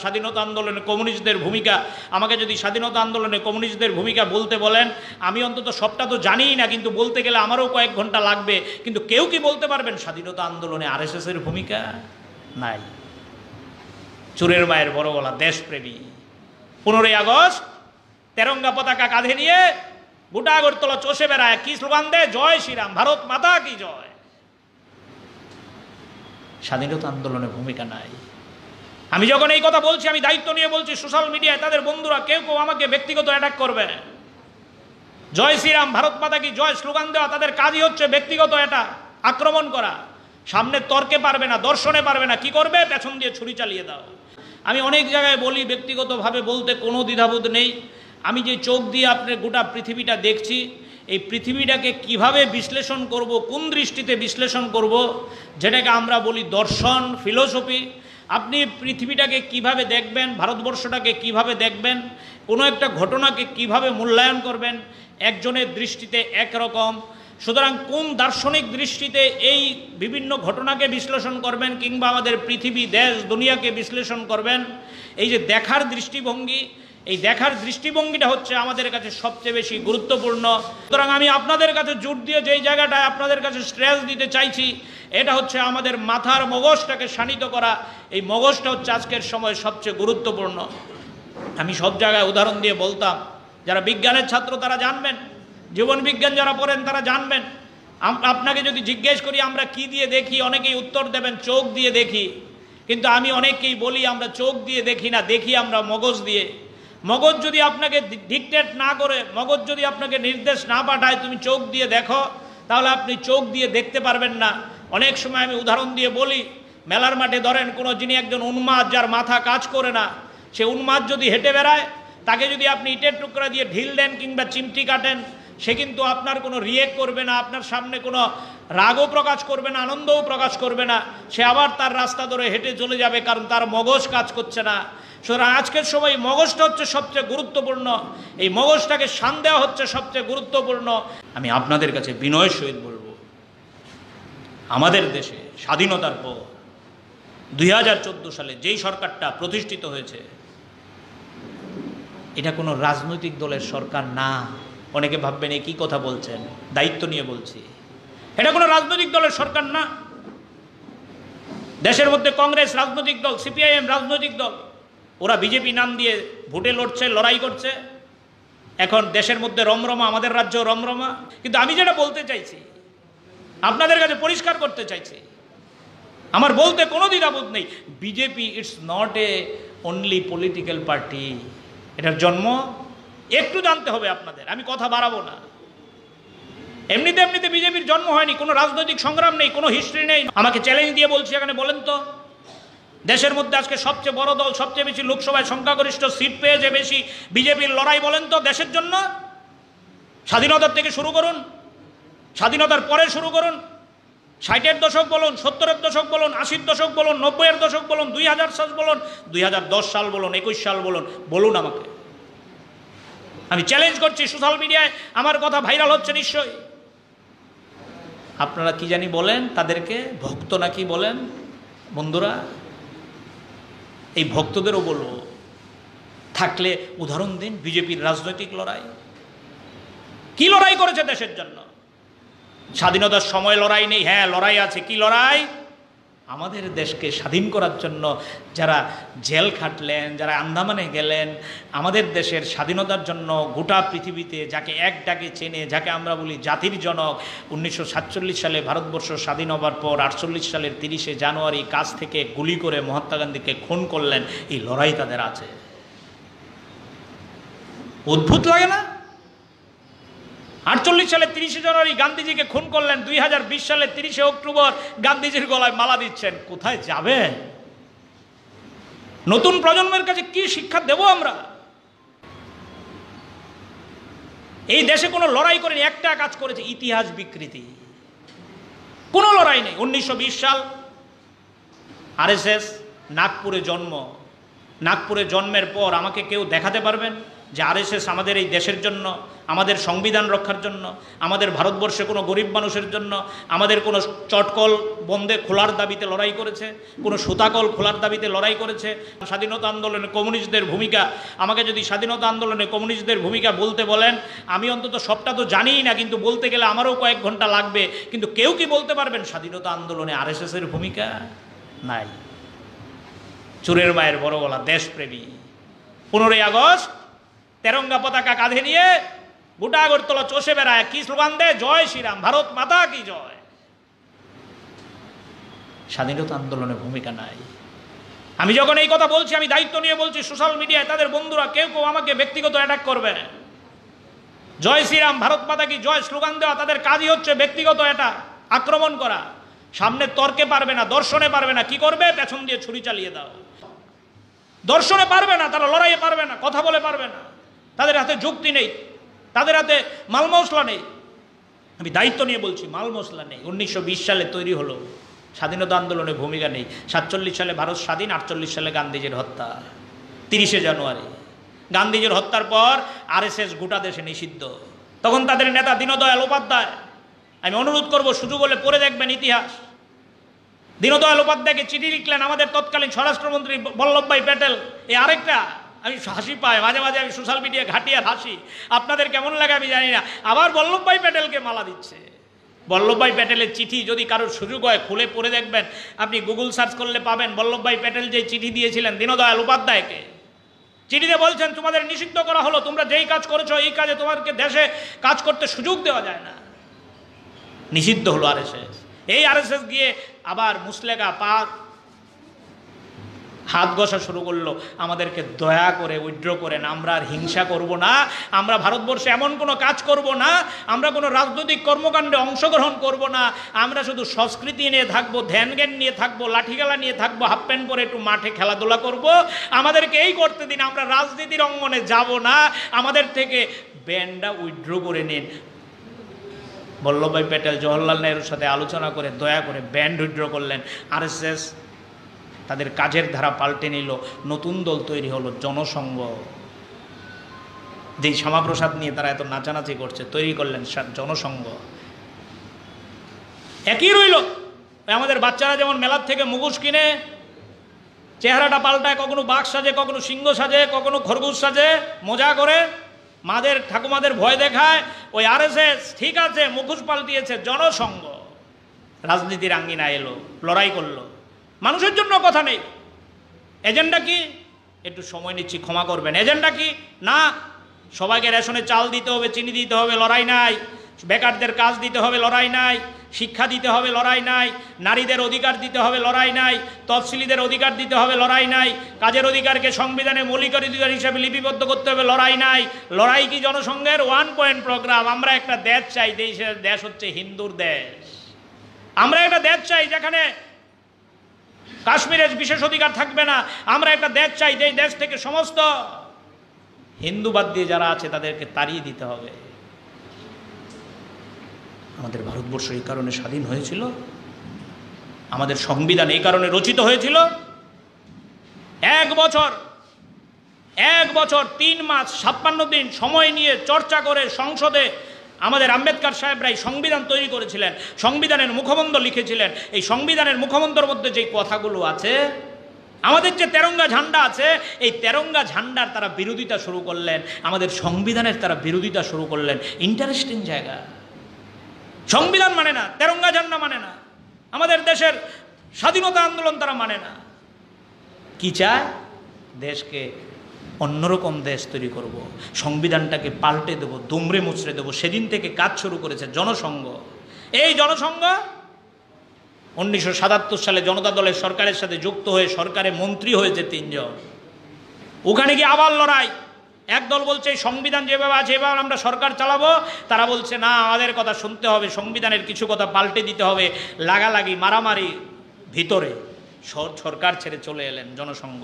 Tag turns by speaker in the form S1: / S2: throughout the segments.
S1: স্বাধীনতা আন্দোলনে কমিউনিস্টদের ভূমিকা, আমাকে যদি স্বাধীনতা আন্দোলনে কমিউনিস্টদের ভূমিকা বলতে বলেন, আমি অন্তত সবটা তো জানিই না, কিন্তু বলতে গেলে আমারও কয়েক ঘন্টা লাগবে। কিন্তু কেউ কি বলতে পারবেন স্বাধীনতা আন্দোলনে আরএসএস এর ভূমিকা নাই? চুরের মায়ের বড় গলা দেশপ্রেমী। 15ই আগস্ট তেরঙ্গা পতাকা কাঁধে নিয়ে গোটা আগরতলা চষে বেড়ায়, কি স্লোগান দেয়? জয় শ্রীরাম, ভারত মাতা কি জয়। স্বাধীনতা আন্দোলনে ভূমিকা নাই। আমি যখন এই কথা বলছি, আমি দায়িত্ব নিয়ে বলছি, সোশ্যাল মিডিয়ায় তাদের বন্ধুরা কেউ কেউ আমাকে ব্যক্তিগত অ্যাটাক করবে। জয় শ্রীরাম, ভারত মাতা কি জয় স্লোগান দেওয়া তাদের কাজই হচ্ছে ব্যক্তিগত অ্যাটাক, আক্রমণ করা। সামনে তর্কে পারবে না, দর্শনে পারবে না, কি করবে? পেছন দিয়ে ছুরি চালিয়ে দাও। আমি অনেক জায়গায় বলি, ব্যক্তিগতভাবে বলতে কোনো দ্বিধাবোধ নেই। আমি যে চোখ দিয়ে আপনার গোটা পৃথিবীটা দেখছি, এই পৃথিবীটাকে কিভাবে বিশ্লেষণ করব, কোন দৃষ্টিতে বিশ্লেষণ করব, যেটাকে আমরা বলি দর্শন, ফিলোসফি। আপনি পৃথিবীটাকে কিভাবে দেখবেন, ভারতবর্ষটাকে কিভাবে দেখবেন, কোনো একটা ঘটনাকে কিভাবে মূল্যায়ন করবেন, একজনের দৃষ্টিতে একরকম। সুতরাং কোন দার্শনিক দৃষ্টিতে এই বিভিন্ন ঘটনাকে বিশ্লেষণ করবেন, কিংবা আমাদের পৃথিবী, দেশ, দুনিয়াকে বিশ্লেষণ করবেন, এই যে দেখার দৃষ্টিভঙ্গি, এই দেখার দৃষ্টিভঙ্গিটা হচ্ছে আমাদের কাছে সবচেয়ে বেশি গুরুত্বপূর্ণ। সুতরাং আমি আপনাদের কাছে জোর দিয়ে যেই জায়গাটায় আপনাদের কাছে স্ট্রেস দিতে চাইছি, এটা হচ্ছে আমাদের মাথার মগজটাকে শানিত করা। এই মগজটা হচ্ছে আজকের সময় সবচেয়ে গুরুত্বপূর্ণ। আমি সব জায়গায় উদাহরণ দিয়ে বলতাম, যারা বিজ্ঞানের ছাত্র তারা জানবেন, জীবন বিজ্ঞান যারা পড়েন তারা জানবেন। আপনাকে যদি জিজ্ঞেস করি আমরা কি দিয়ে দেখি, অনেকেই উত্তর দেবেন চোখ দিয়ে দেখি। কিন্তু আমি অনেককেই বলি আমরা চোখ দিয়ে দেখি না, দেখি আমরা মগজ দিয়ে। মগজ যদি আপনাকে ডিকটেট না করে, মগজ যদি আপনাকে নির্দেশ না পাঠায় তুমি চোখ দিয়ে দেখো, তাহলে আপনি চোখ দিয়ে দেখতে পারবেন না। অনেক সময় আমি উদাহরণ দিয়ে বলি, মেলার মাঠে ধরেন কোনো যিনি একজন উন্মাদ, যার মাথা কাজ করে না, সে উন্মাদ যদি হেঁটে বেড়ায়, তাকে যদি আপনি ইটের টুকরা দিয়ে ঢিল দেন কিংবা চিমটি কাটেন, সে কিন্তু আপনার কোনো রিয়েক্ট করবে না, আপনার সামনে কোনো রাগও প্রকাশ করবে না, আনন্দও প্রকাশ করবে না। সে আবার তার রাস্তা ধরে হেঁটে চলে যাবে, কারণ তার মগজ কাজ করছে না। সুতরাং আজকের সময় মগজটা হচ্ছে সবচেয়ে গুরুত্বপূর্ণ, এই মগজটাকে শান দেওয়া হচ্ছে সবচেয়ে গুরুত্বপূর্ণ। আমি আপনাদের কাছে বিনয়ের সহিত বলবো, আমাদের দেশে স্বাধীনতার পর 2014 সালে যেই সরকারটা প্রতিষ্ঠিত হয়েছে, এটা কোনো রাজনৈতিক দলের সরকার না। অনেকে ভাববেন এ কি কথা বলছেন, দায়িত্ব নিয়ে বলছি, এটা কোনো রাজনৈতিক দলের সরকার না। দেশের মধ্যে কংগ্রেস রাজনৈতিক দল, সিপিআইএম রাজনৈতিক দল, ওরা বিজেপি নাম দিয়ে ভোটে লড়ছে, লড়াই করছে। এখন দেশের মধ্যে রমরমা, আমাদের রাজ্য রমরমা। কিন্তু আমি যেটা বলতে চাইছি, আপনাদের কাছে পরিষ্কার করতে চাইছি, আমার বলতে কোনো দ্বিধাবোধ নেই, BJP it's not A only political party. এটার জন্ম একটু জানতে হবে আপনাদের, আমি কথা বাড়াবো না। এমনিতে বিজেপির জন্ম হয়নি, কোনো রাজনৈতিক সংগ্রাম নেই, কোনো হিস্ট্রি নেই। আমাকে চ্যালেঞ্জ দিয়ে বলছি, এখানে বলেন তো, দেশের মধ্যে আজকে সবচেয়ে বড় দল, সবচেয়ে বেশি লোকসভায় সংখ্যাগরিষ্ঠ সিট পেয়েছে বেশি, বিজেপির লড়াই বলেন তো দেশের জন্য। স্বাধীনতার থেকে শুরু করুন, স্বাধীনতার পরে শুরু করুন, 60-এর দশক বলুন, 70-এর দশক বলুন, 80-এর দশক বলুন, 90-এর দশক বলুন, 2000 সাল বলুন, 2010 সাল বলুন, 21 সাল বলুন, বলুন আমাকে। আমি চ্যালেঞ্জ করছি, সোশ্যাল মিডিয়ায় আমার কথা ভাইরাল হচ্ছে নিশ্চয়ই। আপনারা কি জানি বলেন তাদেরকে, ভক্ত নাকি বলেন? বন্ধুরা, এই ভক্তদেরও বলবো, থাকলে উদাহরণ দিন বিজেপির রাজনৈতিক লড়াই। কি লড়াই করেছে দেশের জন্য? স্বাধীনতার সময় লড়াই নেই, হ্যাঁ লড়াই আছে। কি লড়াই? আমাদের দেশকে স্বাধীন করার জন্য যারা জেল খাটলেন, যারা আন্দামানে গেলেন, আমাদের দেশের স্বাধীনতার জন্য গোটা পৃথিবীতে যাকে এক ডাকে চেনে, যাকে আমরা বলি জাতির জনক, 1947 সালে ভারতবর্ষ স্বাধীন হবার পর 48 সালের 30শে জানুয়ারি কাছ থেকে গুলি করে মহাত্মা গান্ধীকে খুন করলেন। এই লড়াই তাদের আছে। অদ্ভুত লাগে না? 48 সালে 30শে জানুয়ারি গান্ধীজিকে খুন করলেন, 2020 সালে 30শে অক্টোবর গান্ধীজির গলায় মালা দিচ্ছেন। কোথায় যাবে? নতুন প্রজন্মের কাছে কি শিক্ষা দেব আমরা? এই দেশে কোনো লড়াই করেনি, একটা কাজ করেছে, ইতিহাস বিকৃতি। কোনো লড়াই নেই। 1920 সাল আরএসএস নাগপুরে জন্ম। নাগপুরে জন্মের পর আমাকে কেউ দেখাতে পারবেন যে আরএসএস আমাদের এই দেশের জন্য, আমাদের সংবিধান রক্ষার জন্য, আমাদের ভারতবর্ষে কোনো গরিব মানুষের জন্য, আমাদের কোনো চটকল বন্ধে খোলার দাবিতে লড়াই করেছে, কোনো সুতাকল খোলার দাবিতে লড়াই করেছে? স্বাধীনতা আন্দোলনে কমিউনিস্টদের ভূমিকা, আমাকে যদি স্বাধীনতা আন্দোলনে কমিউনিস্টদের ভূমিকা বলতে বলেন, আমি অন্তত সবটা তো জানিই না, কিন্তু বলতে গেলে আমারও কয়েক ঘন্টা লাগবে। কিন্তু কেউ কি বলতে পারবেন স্বাধীনতা আন্দোলনে আরএসএসের ভূমিকা নাই? চোরের মায়ের বড় গলা দেশপ্রেমী। 15ই আগস্ট তেরঙ্গা পতাকা কাঁধে নিয়ে গোটা আগরতলা চষে বেড়ায়, কি স্লোগান দেয়? জয় শ্রীরাম, ভারত মাতা কি জয়। স্বাধীনতা আন্দোলনে ভূমিকা নাই। আমি যখন এই কথা বলছি, আমি দায়িত্ব নিয়ে বলছি, সোশ্যাল মিডিয়ায় তাদের বন্ধুরা কেউ কেউ আমাকে ব্যক্তিগত অ্যাটাক করবে। জয় শ্রীরাম, ভারত মাতা কি জয় স্লোগান দেওয়া তাদের কাজই হচ্ছে ব্যক্তিগত অ্যাটাক, আক্রমণ করা। সামনে তর্কে পারবে না, দর্শনে পারবে না, কি করবে? পেছন দিয়ে ছুরি চালিয়ে দাও। দর্শনে পারবে না, তারা লড়াইয়ে পারবে না, কথা বলে পারবে না, তাদের হাতে যুক্তি নেই, তাদের হাতে মাল মশলা নেই। আমি দায়িত্ব নিয়ে বলছি, মাল মশলা নেই। 1920 সালে তৈরি হলো, স্বাধীনতা আন্দোলনে ভূমিকা নেই। 47 সালে ভারত স্বাধীন, 48 সালে গান্ধীজির হত্যা, 30শে জানুয়ারি। গান্ধীজির হত্যার পর আরএসএস গোটা দেশে নিষিদ্ধ। তখন তাদের নেতা দীনদয়াল উপাধ্যায়, আমি অনুরোধ করব সুযোগ হলে পড়ে দেখবেন ইতিহাস, দীনদয়াল উপাধ্যায়কে চিঠি লিখলেন আমাদের তৎকালীন স্বরাষ্ট্রমন্ত্রী বল্লভভাই প্যাটেল। এই আরেকটা আমি হাসি পাই, মাঝে মাঝে আমি সোশ্যাল মিডিয়া ঘাঁটি আর হাসি, আপনাদের কেমন লাগে আমি জানি না। আবার বল্লভভাই প্যাটেলকে মালা দিচ্ছে। বল্লভভাই প্যাটেলের চিঠি যদি কারোর সুযোগ হয় খুলে পড়ে দেখবেন, আপনি গুগল সার্চ করলে পাবেন। বল্লভভাই প্যাটেল যে চিঠি দিয়েছিলেন দীনদয়াল উপাধ্যায়কে, চিঠিতে বলছেন তোমাদের নিষিদ্ধ করা হলো, তোমরা যেই কাজ করেছো এই কাজে তোমাদেরকে দেশে কাজ করতে সুযোগ দেওয়া যায় না। নিষিদ্ধ হলো আরএসএস। এই আরএসএস গিয়ে আবার মুসলেকা পাক হাত ঘষা শুরু করলো, আমাদেরকে দয়া করে উইথড্র করেন, আমরা আর হিংসা করব না, আমরা ভারতবর্ষে এমন কোনো কাজ করব না, আমরা কোনো রাজনৈতিক কর্মকাণ্ডে অংশগ্রহণ করব না, আমরা শুধু সংস্কৃতি নিয়ে থাকবো, ধ্যান জ্ঞান নিয়ে থাকবো, লাঠিখেলা নিয়ে থাকবো, হাফ প্যান্ট পরে একটু মাঠে খেলাধুলা করব, আমাদেরকে এই করতে দিন, আমরা রাজনীতির অঙ্গনে যাব না, আমাদের থেকে ব্যান্ডটা উইথড্র করে নিন। বল্লভভাই প্যাটেল জওহরলাল নেহরুর সাথে আলোচনা করে দয়া করে ব্যান্ড উইথড্র করলেন। আরএসএস তাদের কাজের ধারা পাল্টে নিল, নতুন দল তৈরি হলো জনসংঘ। যেই শ্যামাপ্রসাদ নিয়ে তারা এত নাচানাচি করছে, তৈরি করলেন জনসংঘ। একই রইল। আমাদের বাচ্চারা যেমন মেলার থেকে মুখোশ কিনে চেহারাটা পাল্টায়, কখনো বাঘ সাজে, কখনো সিংহ সাজে, কখনো খরগোশ সাজে, মজা করে মাদের ঠাকুমাদের ভয় দেখায়, ওই আরএসএস ঠিক আছে মুখোশ পাল্টিয়েছে, জনসংঘ রাজনীতির আঙ্গিনা এলো, লড়াই করলো। মানুষের জন্য কথা নেই। এজেন্ডা কি? একটু সময় নিচ্ছি, ক্ষমা করবেন। এজেন্ডা কি? না, সবাইকে রেশনে চাল দিতে হবে, চিনি দিতে হবে, লড়াই নাই। বেকারদের কাজ দিতে হবে, লড়াই নাই। শিক্ষা দিতে হবে, লড়াই নাই। নারীদের অধিকার দিতে হবে, লড়াই নাই। তফসিলিদের অধিকার দিতে হবে, লড়াই নাই। কাজের অধিকারকে সংবিধানে মৌলিক অধিকার হিসেবে লিপিবদ্ধ করতে হবে, লড়াই নাই। লড়াই কি জনসংঘের 1 পয়েন্ট প্রোগ্রাম। আমরা একটা দেশ চাই, দেশ হচ্ছে হিন্দুর দেশ। আমরা একটা দেশ চাই যেখানে কাশ্মীরের বিশেষ অধিকার থাকবে না। আমরা একটা দেশ চাই যেই দেশ থেকে সমস্ত হিন্দুবাদ দিয়ে যারা আছে তাদেরকে তাড়িয়ে দিতে হবে। আমাদের ভারতবর্ষ এই কারণে স্বাধীন হয়েছিল, আমাদের সংবিধান এই কারণে রচিত হয়েছিল। 1 বছর 3 মাস 56 দিন সময় নিয়ে চর্চা করে সংসদে আমাদের আম্বেদকর সাহেবরাই সংবিধান তৈরি করেছিলেন, সংবিধানের মুখবন্ধ লিখেছিলেন। এই সংবিধানের মুখবন্ধর মধ্যে যে কথাগুলো আছে, আমাদের যে তেরঙ্গা ঝান্ডা আছে, এই তেরঙ্গা ঝান্ডার তারা বিরোধিতা শুরু করলেন, আমাদের সংবিধানের তারা বিরোধিতা শুরু করলেন। ইন্টারেস্টিং জায়গা। সংবিধান মানে না, তেরঙ্গা ঝান্ডা মানে না, আমাদের দেশের স্বাধীনতা আন্দোলন তারা মানে না। কি চায়? দেশকে অন্যরকম দেশ তৈরি করব, সংবিধানটাকে পাল্টে দেব, দুমড়ে মুচড়ে দেব। সেদিন থেকে কাজ শুরু করেছে জনসংঘ। এই জনসংঘ 1977 সালে জনতা দলের সরকারের সাথে যুক্ত হয়ে সরকারে মন্ত্রী হয়েছে 3 জন। ওখানে গিয়ে আবার লড়াই। এক দল বলছে এই সংবিধান যেভাবে আছে এবার আমরা সরকার চালাবো, তারা বলছে না, আমাদের কথা শুনতে হবে, সংবিধানের কিছু কথা পাল্টে দিতে হবে। লাগালাগি, মারামারি, ভিতরে সরকার ছেড়ে চলে এলেন জনসংঘ।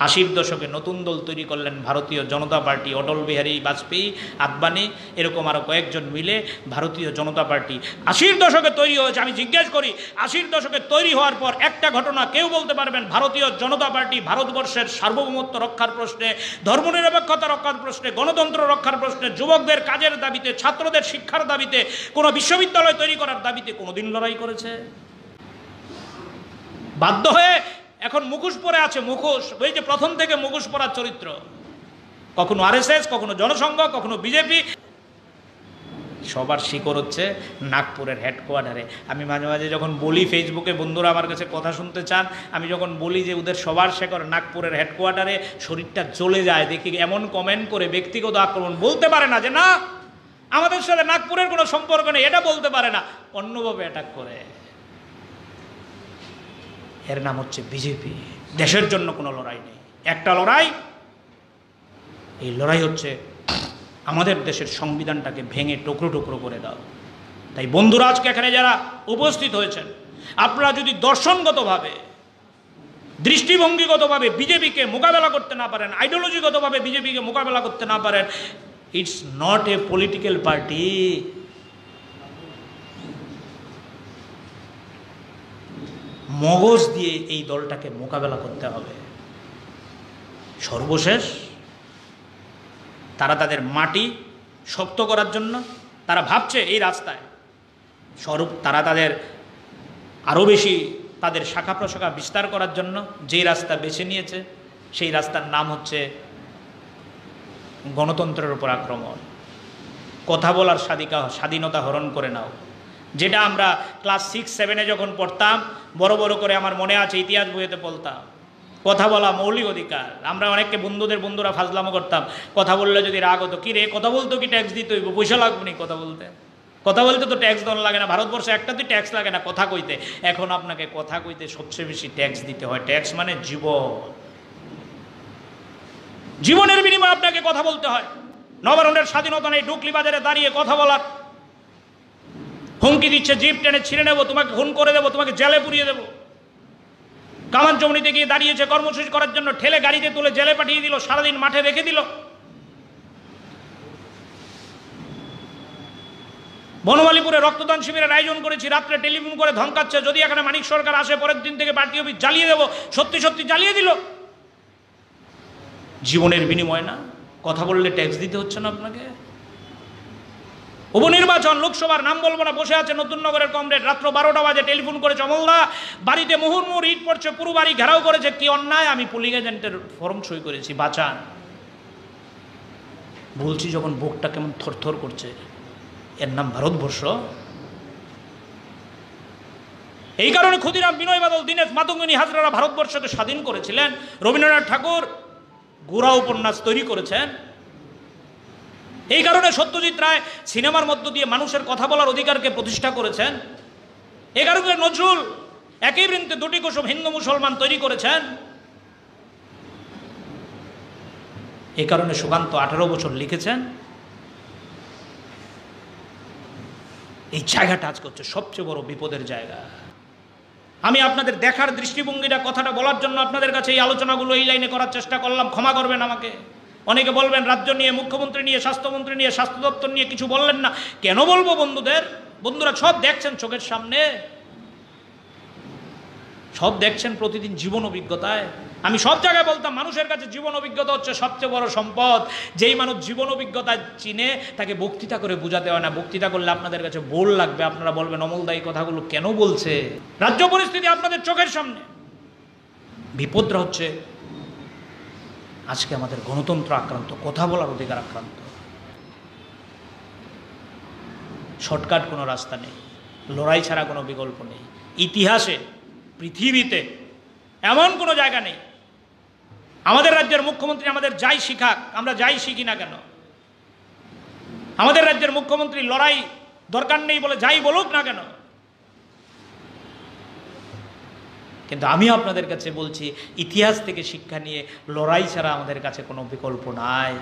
S1: 80 দশকে নতুন দল তৈরি করলেন ভারতীয় জনতা পার্টি, অটল বিহারী বাজপেয়ী, আদবানি, এরকম আরও কয়েকজন মিলে ভারতীয় জনতা পার্টি 80 দশকে তৈরি হয়েছে। আমি জিজ্ঞেস করি, 80 দশকে তৈরি হওয়ার পর একটা ঘটনা কেউ বলতে পারবেন ভারতীয় জনতা পার্টি ভারতবর্ষের সার্বভৌমত্ব রক্ষার প্রশ্নে, ধর্মনিরপেক্ষতা রক্ষার প্রশ্নে, গণতন্ত্র রক্ষার প্রশ্নে, যুবকদের কাজের দাবিতে, ছাত্রদের শিক্ষার দাবিতে, কোনো বিশ্ববিদ্যালয় তৈরি করার দাবিতে কোনোদিন লড়াই করেছে? বাধ্য হয়ে এখন মুখোশ পরে আছে, মুখোশ, ওই যে প্রথম থেকে মুখোশ পরার চরিত্র, কখনো আরএসএস, কখনো জনসংঘ, কখনো বিজেপি। সবার শিকড় হচ্ছে নাগপুরের হেডকোয়ার্টারে। আমি মাঝে মাঝে যখন বলি, ফেসবুকে বন্ধুরা আমার কাছে কথা শুনতে চান, আমি যখন বলি যে ওদের সবার শিকড় নাগপুরের হেডকোয়ার্টারে, শরীরটা জ্বলে যায়। দেখি এমন কমেন্ট করে ব্যক্তিগত আক্রমণ, বলতে পারে না যে না আমাদের সাথে নাগপুরের কোনো সম্পর্ক নেই, এটা বলতে পারে না, অন্যভাবে অ্যাটাক করে। এর নাম হচ্ছে বিজেপি। দেশের জন্য কোনো লড়াই নেই, একটা লড়াই, এই লড়াই হচ্ছে আমাদের দেশের সংবিধানটাকে ভেঙে টুকরো টুকরো করে দাও। তাই বন্ধুরা, আজকে এখানে যারা উপস্থিত হয়েছেন, আপনারা যদি দর্শনগতভাবে, দৃষ্টিভঙ্গিগতভাবে বিজেপিকে মোকাবেলা করতে না পারেন, আইডিওলজিগতভাবে বিজেপিকে মোকাবেলা করতে না পারেন, it's not a political party. মগজ দিয়ে এই দলটাকে মোকাবেলা করতে হবে। সর্বশেষ তারা তাদের মাটি শক্ত করার জন্য তারা ভাবছে এই রাস্তায় তারা তাদের আরও বেশি তাদের শাখা প্রশাখা বিস্তার করার জন্য যেই রাস্তা বেছে নিয়েছে, সেই রাস্তার নাম হচ্ছে গণতন্ত্রের উপর আক্রমণ। কথা বলার স্বাধীনতা হরণ করে নাও। যেটা আমরা ক্লাস 6-7-এ যখন পড়তাম, বড় বড় করে আমার মনে আছে ইতিহাস বইতে বলতাম, কথা বলা মৌলিক অধিকার। আমরা অনেককে বন্ধুরা ফাজলামো করতাম, কথা বললে যদি রাগ হতো, কি রে কথা বলতো কি ট্যাক্স দিতে হইব, পয়সা লাগবে নি কথা বলতে, কথা বলতে তো ট্যাক্স দেওয়া লাগে না, ভারতবর্ষে একটাতেই ট্যাক্স লাগে না কথা কইতে। এখন আপনাকে কথা কইতে সবচেয়ে বেশি ট্যাক্স দিতে হয়। ট্যাক্স মানে জীবনের বিনিময়ে আপনাকে কথা বলতে হয়। নবারণের স্বাধীনতা নেই ডুকলি বাজারে দাঁড়িয়ে কথা বলার। হুমকি দিচ্ছে, জিপ টেনে ছিঁড়ে নেবো, তোমাকে খুন করে দেবো, তোমাকে জেলে পুড়িয়ে দেবো। কামানচৌমনিতে গিয়ে দাঁড়িয়েছে কর্মসূচি করার জন্য, ঠেলে গাড়িতে তুলে জেলে পাঠিয়ে দিল, সারাদিন মাঠে রেখে দিল। বনমালীপুরে রক্তদান শিবিরের আয়োজন করেছি, রাত্রে টেলিফোন করে ধমকাচ্ছে, যদি এখানে মানিক সরকার আসে পরের দিন থেকে পার্টি অফিস জ্বালিয়ে দেবো। সত্যি সত্যি জ্বালিয়ে দিল। জীবনের বিনিময় না, কথা বললে ট্যাক্স দিতে হচ্ছে না আপনাকে। উপনির্বাচন, লোকসভার নাম বলবো না, বসে আছে নতুন নগরের কমরেড, রাত্র 12টা বাজে টেলিফোন করে, চমলদা বাড়িতে মুহুর্মুহুর ইট পড়ছে, পুরো বাড়ি ঘেরাও করেছে, কি অন্যায়, আমি পুলিং এজেন্টের ফর্ম সই করেছি, বাঁচান। বলছি যখন বুকটা কেমন থরথর করছে, এর নাম ভারতবর্ষ। এই কারণে ক্ষুদিরাম, বিনয় বাদল, দীনেশ, মাতঙ্গিনী হাজরারা ভারতবর্ষকে স্বাধীন করেছিলেন। রবীন্দ্রনাথ ঠাকুর গোড়া উপন্যাস তৈরি করেছেন। এই কারণে সত্যজিৎ রায় সিনেমার মধ্য দিয়ে মানুষের কথা বলার অধিকারকে প্রতিষ্ঠা করেছেন। এই কারণে নজরুল একই বৃন্তে দুটি কুসুম হিন্দু মুসলমান তৈরি করেছেন। এই কারণে সুকান্ত 18 বছর লিখেছেন। এই জায়গাটা আজকে হচ্ছে সবচেয়ে বড় বিপদের জায়গা। আমি আপনাদের দেখার দৃষ্টিভঙ্গিটা, কথাটা বলার জন্য আপনাদের কাছে এই আলোচনাগুলো এই লাইনে করার চেষ্টা করলাম, ক্ষমা করবেন আমাকে। অনেকে বলবেন রাজ্য নিয়ে, মুখ্যমন্ত্রী নিয়ে, স্বাস্থ্যমন্ত্রী নিয়ে, স্বাস্থ্য দপ্তর নিয়ে কিছু বললেন না। কেন বলবো বন্ধুরা সব দেখছেন চোখের সামনে, সব দেখছেন প্রতিদিন জীবন অভিজ্ঞতায়। আমি সব জায়গায় বলতাম মানুষের কাছে জীবন অভিজ্ঞতা হচ্ছে সবচেয়ে বড় সম্পদ। যেই মানুষ জীবন অভিজ্ঞতা চিনে, তাকে বক্তৃতা করে বোঝাতে হয় না। বক্তৃতা করলে আপনাদের কাছে বোর লাগবে, আপনারা বলবেন অমলদা এই কথাগুলো কেন বলছে। রাজ্য পরিস্থিতি আপনাদের চোখের সামনে। বিপদটা হচ্ছে আজকে আমাদের গণতন্ত্র আক্রান্ত, কথা বলার অধিকার আক্রান্ত। শর্টকাট কোনো রাস্তা নেই, লড়াই ছাড়া কোনো বিকল্প নেই। ইতিহাসে, পৃথিবীতে এমন কোনো জায়গা নেই। আমাদের রাজ্যের মুখ্যমন্ত্রী আমাদের যাই শিখাক, আমরা যাই শিখি না কেন, আমাদের রাজ্যের মুখ্যমন্ত্রী লড়াই দরকার নেই বলে যাই বলুক না কেন, কিন্তু আমি আপনাদের কাছে বলছি ইতিহাস থেকে শিক্ষা নিয়ে লড়াই ছাড়া আমাদের কাছে কোনো বিকল্প নাই।